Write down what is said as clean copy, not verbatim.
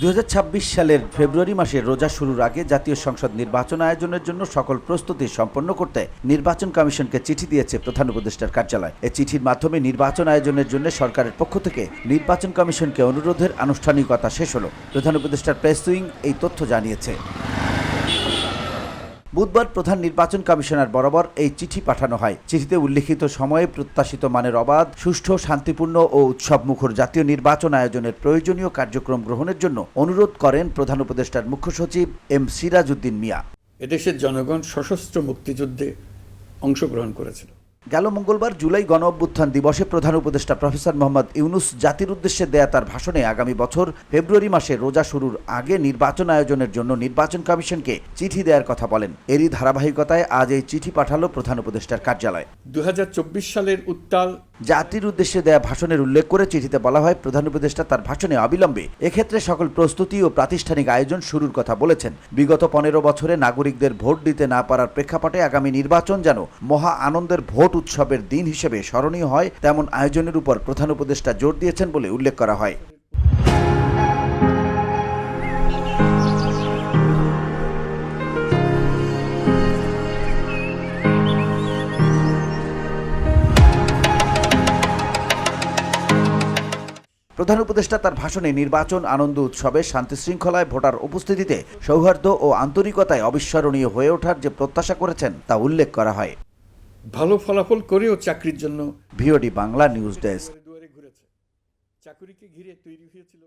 2026 সালের ফেব্রুয়ারি মাসে রোজা শুরুর আগে জাতীয় সংসদ নির্বাচন আয়োজনের জন্য সকল প্রস্তুতি সম্পন্ন করতে নির্বাচন কমিশনকে চিঠি দিয়েছে প্রধান উপদেষ্টার কার্যালয়। এই চিঠির মাধ্যমে নির্বাচন আয়োজনের জন্য সরকারের পক্ষ থেকে নির্বাচন কমিশনকে অনুরোধের আনুষ্ঠানিকতা শেষ হলো। প্রধান উপদেষ্টার প্রেস উইং এই তথ্য জানিয়েছে। বুধবার প্রধান নির্বাচন কমিশনার বরাবর এই চিঠি পাঠানো হয়। চিঠিতে উল্লিখিত সময়ে প্রত্যাশিত মানের অবাধ, সুষ্ঠু, শান্তিপূর্ণ ও উৎসবমুখর জাতীয় নির্বাচন আয়োজনের প্রয়োজনীয় কার্যক্রম গ্রহণের জন্য অনুরোধ করেন প্রধান উপদেষ্টার মুখ্য সচিব এম সিরাজউদ্দিন মিয়া। এদেশের জনগণ সশস্ত্র মুক্তিযুদ্ধে অংশগ্রহণ করেছিল। গেল মঙ্গলবার জুলাই গণ অভ্যুত্থান দিবসে প্রধান উপদেষ্টা প্রফেসর মোহাম্মদ ইউনুস জাতির উদ্দেশ্যে দেয়া তার ভাষণে আগামী বছর ফেব্রুয়ারি মাসে রোজা শুরুর আগে নির্বাচন আয়োজনের জন্য নির্বাচন কমিশনকে চিঠি দেওয়ার কথা বলেন। এরই ধারাবাহিকতায় আজ এই চিঠি পাঠালো প্রধান উপদেষ্টার কার্যালয়। 2024 সালের উত্তাল জাতির উদ্দেশ্যে দেয়া ভাষণের উল্লেখ করে চিঠিতে বলা হয়, প্রধান উপদেষ্টা তার ভাষণে অবিলম্বে এক্ষেত্রে সকল প্রস্তুতি ও প্রাতিষ্ঠানিক আয়োজন শুরুর কথা বলেছেন। বিগত 15 বছরে নাগরিকদের ভোট দিতে না পারার প্রেক্ষাপটে আগামী নির্বাচন যেন মহা আনন্দের ভোট উৎসবের দিন হিসেবে স্মরণীয় হয়, তেমন আয়োজনের উপর প্রধান উপদেষ্টা জোর দিয়েছেন বলে উল্লেখ করা হয়। প্রধান উপদেষ্টা তার ভাষণে নির্বাচন আনন্দ উৎসবে শান্তি শৃঙ্খলায়, ভোটার উপস্থিতিতে সৌহার্দ্য ও আন্তরিকতায় অবিস্মরণীয় হয়ে ওঠার যে প্রত্যাশা করেছেন তা উল্লেখ করা হয়। ভালো ফলাফল করেও চাকরির জন্য ভিওডি বাংলা নিউজ ডেস্ক। চাকুরিকে ঘিরে তৈরি হয়েছিল।